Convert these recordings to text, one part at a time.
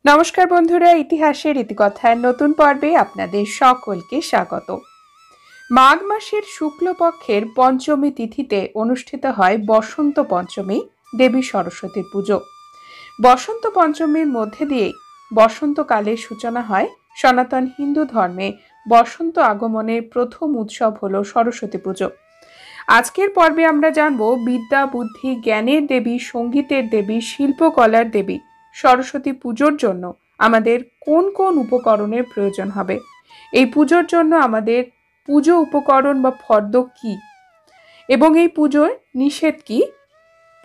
নমস্কার বন্ধুরা, ইতিহাসের ইতিকথার নতুন পর্বে আপনাদের সকলকে স্বাগত। মাঘ মাসের শুক্লপক্ষের পঞ্চমী তিথিতে অনুষ্ঠিত হয় বসন্ত পঞ্চমী, দেবী সরস্বতীর পুজো। বসন্ত পঞ্চমীর মধ্যে দিয়ে বসন্তকালের সূচনা হয়। সনাতন হিন্দু ধর্মে বসন্ত আগমনের প্রথম উৎসব হল সরস্বতী পুজো। আজকের পর্বে আমরা জানব বিদ্যা, বুদ্ধি, জ্ঞানের দেবী, সঙ্গীতের দেবী, শিল্পকলার দেবী সরস্বতী পুজোর জন্য আমাদের কোন কোন উপকরণের প্রয়োজন হবে, এই পুজোর জন্য আমাদের পুজো উপকরণ বা ফর্দ কি, এবং এই পুজোর নিষেধ কি,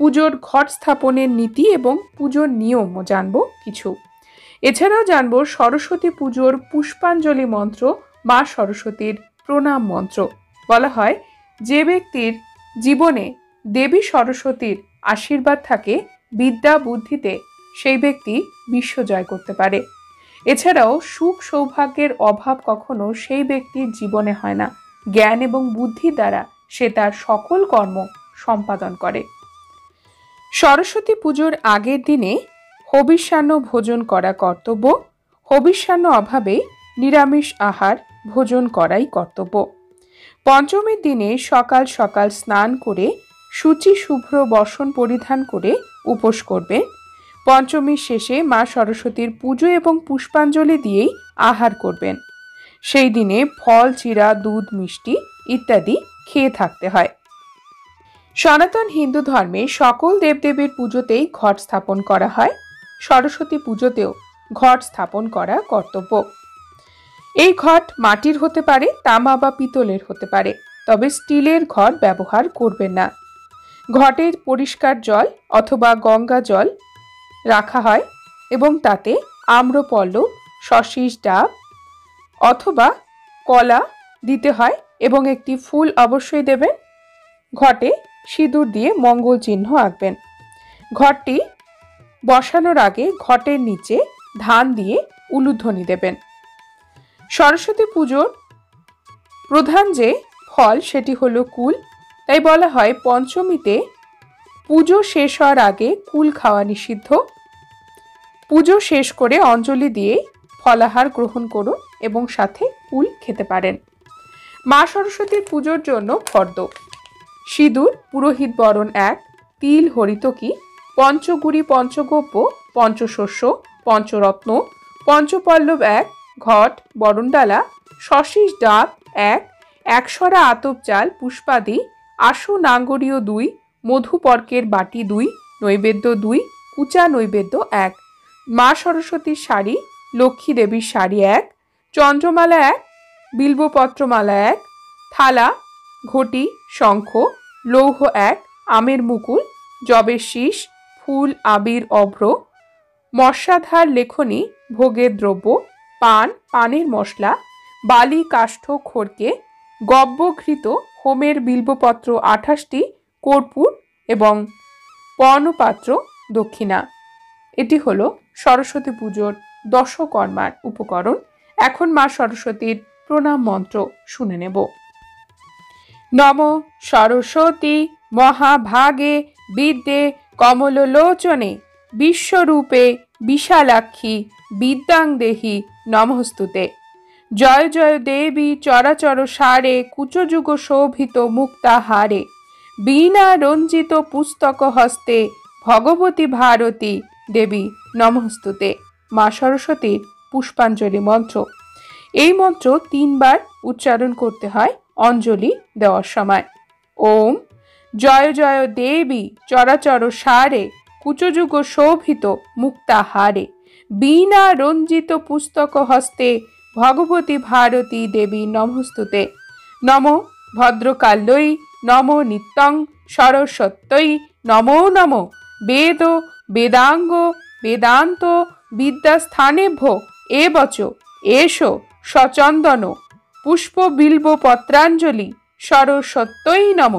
পুজোর ঘট স্থাপনের নীতি এবং পুজোর নিয়মও জানব কিছু। এছাড়াও জানব সরস্বতী পুজোর পুষ্পাঞ্জলি মন্ত্র, মা সরস্বতীর প্রণাম মন্ত্র। বলা হয় যে ব্যক্তির জীবনে দেবী সরস্বতীর আশীর্বাদ থাকে বিদ্যা বুদ্ধিতে, সেই ব্যক্তি বিশ্ব জয় করতে পারে। এছাড়াও সুখ সৌভাগ্যের অভাব কখনো সেই ব্যক্তির জীবনে হয় না। জ্ঞান এবং বুদ্ধি দ্বারা সে তার সকল কর্ম সম্পাদন করে। সরস্বতী পুজোর আগের দিনে হবিষ্যান্ন ভোজন করা কর্তব্য। হবিষ্যান্ন অভাবে নিরামিষ আহার ভোজন করাই কর্তব্য। পঞ্চমীর দিনে সকাল সকাল স্নান করে শুচি শুভ্র বসন পরিধান করে উপোস করবেন। পঞ্চমীর শেষে মা সরস্বতীর পুজো এবং পুষ্পাঞ্জলি দিয়েই আহার করবেন। সেই দিনে ফল, চিরা, দুধ, মিষ্টি ইত্যাদি খেয়ে থাকতে হয়। সনাতন হিন্দু ধর্মে সকল দেবদেবীর পুজোতেই ঘট স্থাপন করা হয়। সরস্বতী পুজোতেও ঘট স্থাপন করা কর্তব্য। এই ঘট মাটির হতে পারে, তামা বা পিতলের হতে পারে, তবে স্টিলের ঘট ব্যবহার করবেন না। ঘটের পরিষ্কার জল অথবা গঙ্গা জল রাখা হয় এবং তাতে আম্রপল্লব, শশীষ ডাব অথবা কলা দিতে হয় এবং একটি ফুল অবশ্যই দেবেন। ঘটে সিঁদুর দিয়ে মঙ্গল চিহ্ন আঁকবেন। ঘটটি বসানোর আগে ঘটের নিচে ধান দিয়ে উলুধ্বনি দেবেন। সরস্বতী পুজোর প্রধান যে ফল সেটি হলো কুল। তাই বলা হয় পঞ্চমীতে পুজো শেষ হওয়ার আগে কুল খাওয়া নিষিদ্ধ। পুজো শেষ করে অঞ্জলি দিয়ে ফলাহার গ্রহণ করুন এবং সাথে কুল খেতে পারেন। মা সরস্বতীর পুজোর জন্য ফর্দ: সিঁদুর, পুরোহিত বরণ 1, তিল, হরিতকি, পঞ্চগুড়ি, পঞ্চগব্য, পঞ্চশস্য, পঞ্চরত্ন, পঞ্চপল্লব 1, ঘট, বরণডালা, শশীষ ডাব 1, একশরা আতপ চাল, পুষ্পাদি, আশু নাঙ্গরীয় 2, মধুপর্কের বাটি 2, নৈবেদ্য 2, কুচা নৈবেদ্য 1, মা সরস্বতীর শাড়ি, লক্ষ্মী দেবীর শাড়ি 1, চন্দ্রমালা 1, বিল্বপত্রমালা 1, থালা, ঘটি, শঙ্খ, লৌহ 1, আমের মুকুল, জবের শীষ, ফুল, আবির, অভ্র, মশাধার লেখনী, ভোগের দ্রব্য, পান, পানের মশলা, বালি, কাষ্ঠ, খড়কে, গব্যঘৃত, হোমের বিল্বপত্র 28টি, কর্পূর এবং পর্ণপাত্র, দক্ষিণা। এটি হলো সরস্বতী পুজোর দশকর্মার উপকরণ। এখন মা সরস্বতীর প্রণাম মন্ত্র শুনে নেব। নম সরস্বতী মহাভাগে বিদ্যে কমললোচনে বিশ্বরূপে বিশালাক্ষী বিদ্যাং দেহি নমস্তুতে। জয় জয় দেবী চরাচর সারে কুচযুগ শোভিত মুক্তাহারে বীণা রঞ্জিত পুস্তক হস্তে ভগবতী ভারতী দেবী নমস্তুতে। মা সরস্বতীর পুষ্পাঞ্জলি মন্ত্র। এই মন্ত্র 3 বার উচ্চারণ করতে হয় অঞ্জলি দেওয়ার সময়। ওম জয় জয় দেবী চরাচর সারে কুচযুগ শোভিত মুক্তাহারে বীণা রঞ্জিত পুস্তক হস্তে ভগবতী ভারতী দেবী নমস্তুতে। নম ভদ্রকাল্যই নম নিত্যং সরস্বত্যই নমো নম বেদ বেদাঙ্গ বেদান্ত বিদ্যাস্থানেভ্য এবচ এষো সচন্দন পুষ্প বিল্ব পত্রাঞ্জলি সরস্বত্যই নম।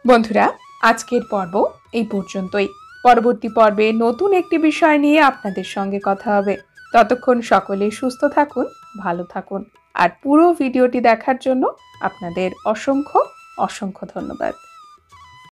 বন্ধুরা, আজকের পর্ব এই পর্যন্তই। পরবর্তী পর্বে নতুন একটি বিষয় নিয়ে আপনাদের সঙ্গে কথা হবে। ততক্ষণ সকলে সুস্থ থাকুন, ভালো থাকুন। আর পুরো ভিডিওটি দেখার জন্য আপনাদের অসংখ্য অসংখ্য ধন্যবাদ।